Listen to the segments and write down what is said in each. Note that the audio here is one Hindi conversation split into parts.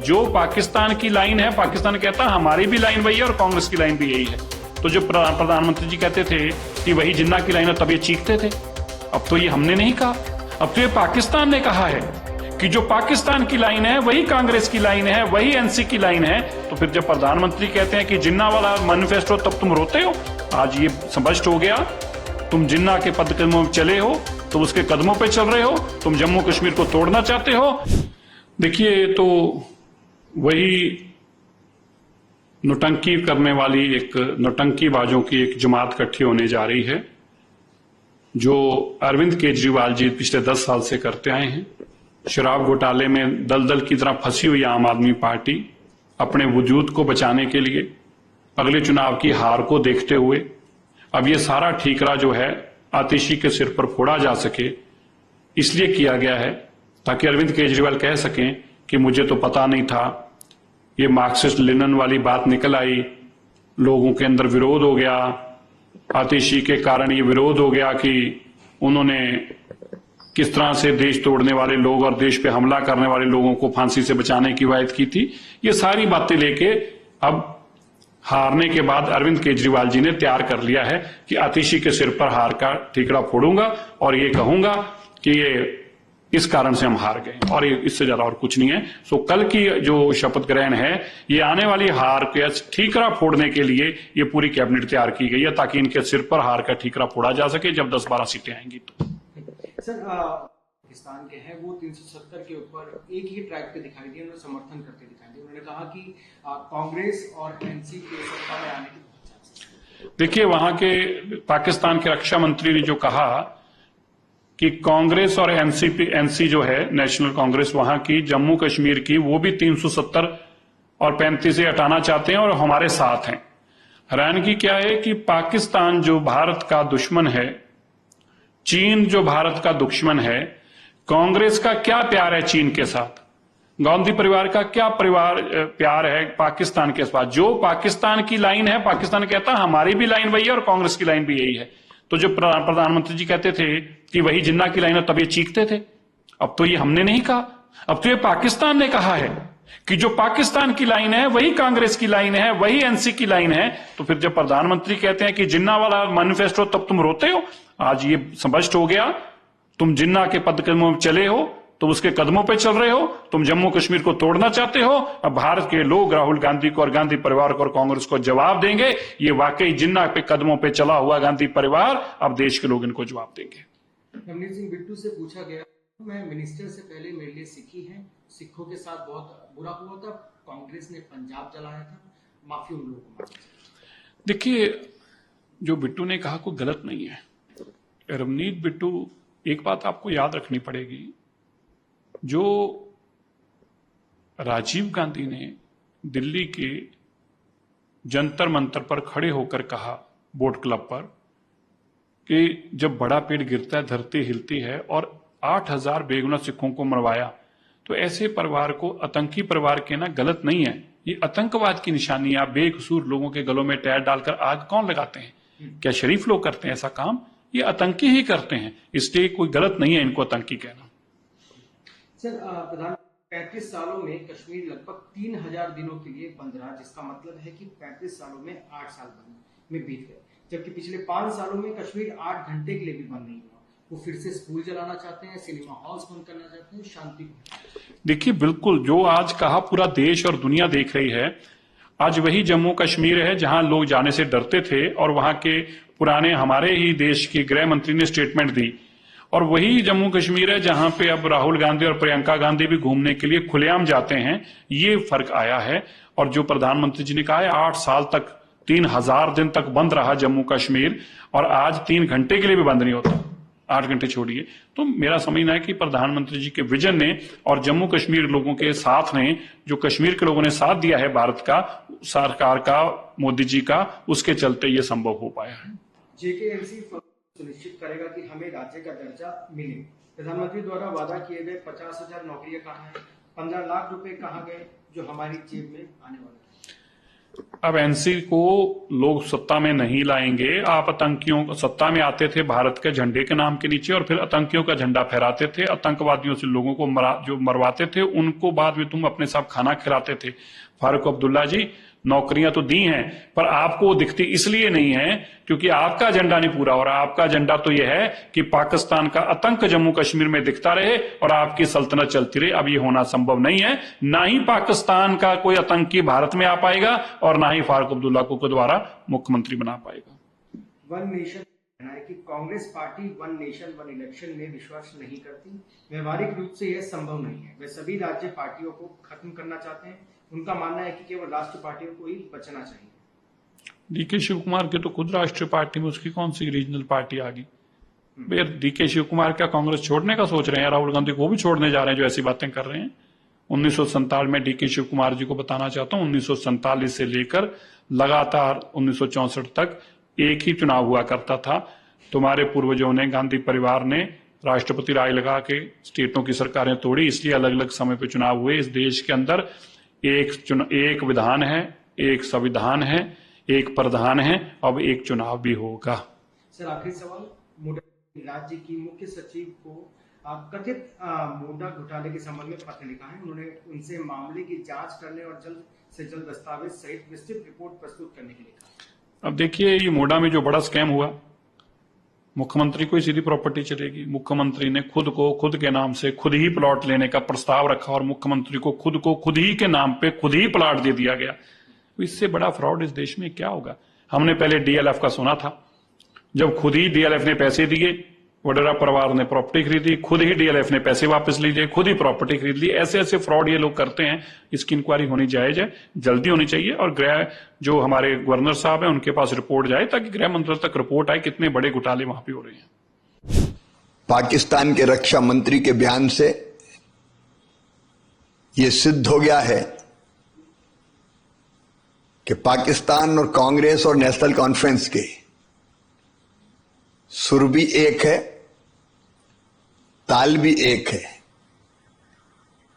जो पाकिस्तान की लाइन है, पाकिस्तान कहता हमारी भी लाइन वही है और कांग्रेस की लाइन भी यही है। तो जो प्रधानमंत्री जी कहते थे कि वही जिन्ना की लाइन है, तब ये चीखते थे। अब तो ये हमने नहीं कहा, अब तो ये पाकिस्तान ने कहा है कि जो पाकिस्तान की लाइन है वही कांग्रेस की लाइन है, वही एनसी की लाइन है। तो फिर जब प्रधानमंत्री कहते हैं कि जिन्ना वाला मैनिफेस्टो, तब तुम रोते हो। आज ये स्पष्ट हो गया, तुम जिन्ना के कदमों में चले हो, तुम उसके कदमों पे चल रहे हो, तुम जम्मू कश्मीर को तोड़ना चाहते हो। देखिए, तो वही नौटंकी करने वाली एक नौटंकीबाजों की एक जमात इकट्ठी होने जा रही है, जो अरविंद केजरीवाल जी पिछले 10 साल से करते आए हैं। शराब घोटाले में दलदल की तरह फंसी हुई आम आदमी पार्टी अपने वजूद को बचाने के लिए, अगले चुनाव की हार को देखते हुए, अब ये सारा ठीकरा जो है आतिशी के सिर पर फोड़ा जा सके, इसलिए किया गया है ताकि अरविंद केजरीवाल कह सकें कि मुझे तो पता नहीं था। ये मार्क्सिस्ट लेनिन वाली बात निकल आई, लोगों के अंदर विरोध हो गया, आतिशी के कारण ये विरोध हो गया कि उन्होंने किस तरह से देश तोड़ने वाले लोग और देश पे हमला करने वाले लोगों को फांसी से बचाने की वायद की थी। ये सारी बातें लेके अब हारने के बाद अरविंद केजरीवाल जी ने तैयार कर लिया है कि आतिशी के सिर पर हार का ठीकरा फोड़ूंगा और ये कहूंगा कि ये इस कारण से हम हार गए, और ये इससे ज्यादा और कुछ नहीं है। सो कल की जो शपथ ग्रहण है, ये आने वाली हार के ठीकरा फोड़ने के लिए ये पूरी कैबिनेट तैयार की गई है, ताकि इनके सिर पर हार का ठीकरा फोड़ा जा सके जब 10-12 सीटें आएंगी। तो सर, पाकिस्तान के हैं वो 370 के ऊपर एक ही ट्रैक पे दिखाई दिए, उन्होंने समर्थन करते दिखाई दिए। उन्होंने कहा कि कांग्रेस और एनसी के सत्ता में आने की बहुत चांसेस है। देखिए, वहां के पाकिस्तान के रक्षा मंत्री ने जो कहा कि कांग्रेस और एनसी जो है नेशनल कांग्रेस वहां की, जम्मू कश्मीर की, वो भी 370 और 35 से हटाना चाहते हैं और हमारे साथ हैं। हैरानगी क्या है कि पाकिस्तान जो भारत का दुश्मन है, चीन जो भारत का दुश्मन है, कांग्रेस का क्या प्यार है चीन के साथ, गांधी परिवार का क्या प्यार है पाकिस्तान के साथ। जो पाकिस्तान की लाइन है, पाकिस्तान कहता हमारी भी लाइन वही है और कांग्रेस की लाइन भी यही है। तो जो प्रधानमंत्री जी कहते थे कि वही जिन्ना की लाइन है, तब ये चीखते थे। अब तो ये हमने नहीं कहा, अब तो ये पाकिस्तान ने कहा है कि जो पाकिस्तान की लाइन है वही कांग्रेस की लाइन है, वही एनसी की लाइन है। तो फिर जब प्रधानमंत्री कहते हैं कि जिन्ना वाला मैनिफेस्टो, तब तुम रोते हो। आज ये स्पष्ट हो गया, तुम जिन्ना के कदमों में चले हो, तुम उसके कदमों पे चल रहे हो, तुम जम्मू कश्मीर को तोड़ना चाहते हो। अब भारत के लोग राहुल गांधी को और गांधी परिवार को और कांग्रेस को जवाब देंगे। ये वाकई जिन्ना पे कदमों पे चला हुआ गांधी परिवार, अब देश के लोग इनको जवाब देंगे। रमनीत सिंह बिट्टू से पूछा गया, मैं मिनिस्टर से पहले मेरे लिए सिक्की है, सिखों के साथ बहुत बुरा हुआ था, कांग्रेस ने पंजाब जलाया था, माफी उन लोगों को मांगी। देखिए, जो बिट्टू ने कहा कोई गलत नहीं है। रमनीत बिट्टू, एक बात आपको याद रखनी पड़ेगी, जो राजीव गांधी ने दिल्ली के जंतर मंतर पर खड़े होकर कहा, बोट क्लब पर, कि जब बड़ा पेड़ गिरता है धरती हिलती है, और 8000 बेगुनाह सिखों को मरवाया, तो ऐसे परिवार को आतंकी परिवार कहना गलत नहीं है। ये आतंकवाद की निशानी है। आप बेकसूर लोगों के गलों में टायर डालकर आग कौन लगाते हैं? क्या शरीफ लोग करते हैं ऐसा काम? ये आतंकी ही करते हैं, इसलिए कोई गलत नहीं है इनको आतंकी कहना। सर, प्रधानमंत्री 35 सालों में कश्मीर लगभग 3000 दिनों के लिए बंद रहा, जिसका मतलब है कि 35 सालों में 8 साल बंद में बीत गए, जबकि पिछले 5 सालों में कश्मीर 8 घंटे के लिए भी बंद नहीं हुआ। वो फिर से स्कूल चलाना चाहते हैं, सिनेमा हॉल्स बंद करना चाहते हैं, शांति को। देखिए, बिल्कुल जो आज कहा पूरा देश और दुनिया देख रही है। आज वही जम्मू कश्मीर है जहां लोग जाने से डरते थे, और वहां के पुराने हमारे ही देश के गृह मंत्री ने स्टेटमेंट दी, और वही जम्मू कश्मीर है जहां पे अब राहुल गांधी और प्रियंका गांधी भी घूमने के लिए खुलेआम जाते हैं। ये फर्क आया है। और जो प्रधानमंत्री जी ने कहा है 8 साल तक, 3000 दिन तक बंद रहा जम्मू कश्मीर, और आज 3 घंटे के लिए भी बंद नहीं होता, 8 घंटे छोड़िए। तो मेरा समझना है कि प्रधानमंत्री जी के विजन ने और जम्मू कश्मीर लोगों के साथ ने, जो कश्मीर के लोगों ने साथ दिया है भारत का, सरकार का, मोदी जी का, उसके चलते ये संभव हो पाया है। जेकेएमसी सुनिश्चित करेगा कि हमें राज्य का दर्जा मिले। प्रधानमंत्री द्वारा वादा किए गए 50,000 नौकरियां कहाँ हैं? 15 लाख रुपए कहाँ गए जो हमारी जेब में आने वाले? अब एनसी को लोग सत्ता में नहीं लाएंगे। आप आतंकियों सत्ता में आते थे भारत के झंडे के नाम के नीचे और फिर आतंकियों का झंडा फहराते थे, आतंकवादियों से लोगों को जो मरवाते थे उनको बाद में तुम अपने साथ खाना खिलाते थे। फारूक अब्दुल्ला जी, नौकरियां तो दी हैं पर आपको वो दिखती इसलिए नहीं है क्योंकि आपका एजेंडा नहीं पूरा हो रहा। आपका एजेंडा तो यह है कि पाकिस्तान का आतंक जम्मू कश्मीर में दिखता रहे और आपकी सल्तनत चलती रहे। अब ये होना संभव नहीं है। ना ही पाकिस्तान का कोई आतंकी भारत में आ पाएगा और ना ही फारूक अब्दुल्ला को दोबारा मुख्यमंत्री बना पाएगा। वन नेशन कहना है कि Congress party one nation one election में विश्वास नहीं करती। व्यवहारिक रूप से यह संभव नहीं है। वे सभी राज्य पार्टियों को खत्म करना चाहते हैं। उनका मानना है कि केवल राष्ट्रीय पार्टियों को ही बचना चाहिए। डीके शिव कुमार के तो खुद राष्ट्रीय पार्टी में, उसकी कौन सी रीजनल पार्टी आ गई? भैया डीके शिव कुमार क्या कांग्रेस छोड़ने का सोच रहे हैं? राहुल गांधी को भी छोड़ने जा रहे हैं जो ऐसी बातें कर रहे हैं। 1947 में डीके शिव कुमार जी को बताना चाहता हूं, 1947 से लेकर लगातार 1964 तक एक ही चुनाव हुआ करता था। तुम्हारे पूर्वजों ने, गांधी परिवार ने राष्ट्रपति राय लगा के स्टेटों की सरकारें तोड़ी, इसलिए अलग अलग समय पे चुनाव हुए। इस देश के अंदर एक विधान है, एक संविधान है, एक प्रधान है, अब एक चुनाव भी होगा। सर आखिरी सवाल, मोडा राज्य की मुख्य सचिव को कथित मोडा घोटाले के संबंध में पत्र लिखा है। उन्होंने उनसे मामले की जांच करने और जल्द से जल्द दस्तावेज सहित विस्तृत रिपोर्ट प्रस्तुत करने के लिए कहा। अब देखिए, ये मोडा में जो बड़ा स्कैम हुआ, मुख्यमंत्री को ही सीधी प्रॉपर्टी चलेगी। मुख्यमंत्री ने खुद के नाम से खुद ही प्लॉट लेने का प्रस्ताव रखा और मुख्यमंत्री को खुद ही के नाम पे खुद ही प्लॉट दे दिया गया। इससे बड़ा फ्रॉड इस देश में क्या होगा? हमने पहले डीएलएफ का सुना था, जब खुद ही डीएलएफ ने पैसे दिए, वडेरा परिवार ने प्रॉपर्टी खरीदी, खुद ही डीएलएफ ने पैसे वापस लीजिए, खुद ही प्रॉपर्टी खरीद ली। ऐसे ऐसे फ्रॉड ये लोग करते हैं। इसकी इंक्वायरी होनी जायज है, जल्दी होनी चाहिए और गृह जो हमारे गवर्नर साहब हैं उनके पास रिपोर्ट जाए ताकि गृह मंत्रालय तक रिपोर्ट आए कितने बड़े घोटाले वहां पे हो रहे हैं। पाकिस्तान के रक्षा मंत्री के बयान से यह सिद्ध हो गया है कि पाकिस्तान और कांग्रेस और नेशनल कॉन्फ्रेंस के सुर भी एक है, ताल भी एक है,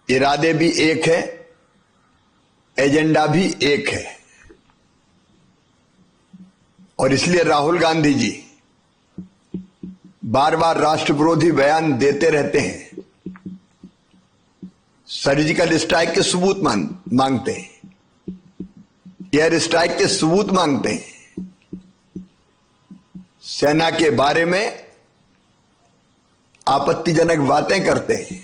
इरादे भी एक है, एजेंडा भी एक है। और इसलिए राहुल गांधी जी बार बार राष्ट्र विरोधी बयान देते रहते हैं, सर्जिकल स्ट्राइक के सबूत मांगते हैं, एयर स्ट्राइक के सबूत मांगते हैं, सेना के बारे में आपत्तिजनक बातें करते हैं।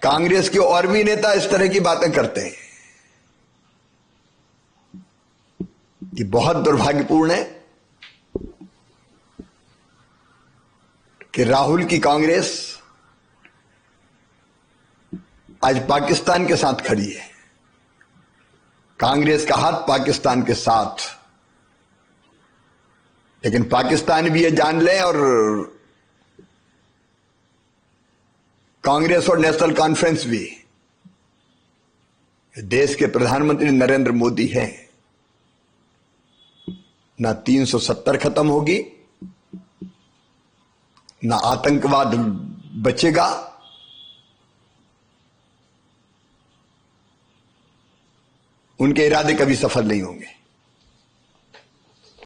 कांग्रेस के और भी नेता इस तरह की बातें करते हैं। ये बहुत दुर्भाग्यपूर्ण है कि राहुल की कांग्रेस आज पाकिस्तान के साथ खड़ी है। कांग्रेस का हाथ पाकिस्तान के साथ, लेकिन पाकिस्तान भी ये जान ले और कांग्रेस और नेशनल कॉन्फ्रेंस भी, देश के प्रधानमंत्री नरेंद्र मोदी हैं। ना 370 खत्म होगी, ना आतंकवाद बचेगा, उनके इरादे कभी सफल नहीं होंगे।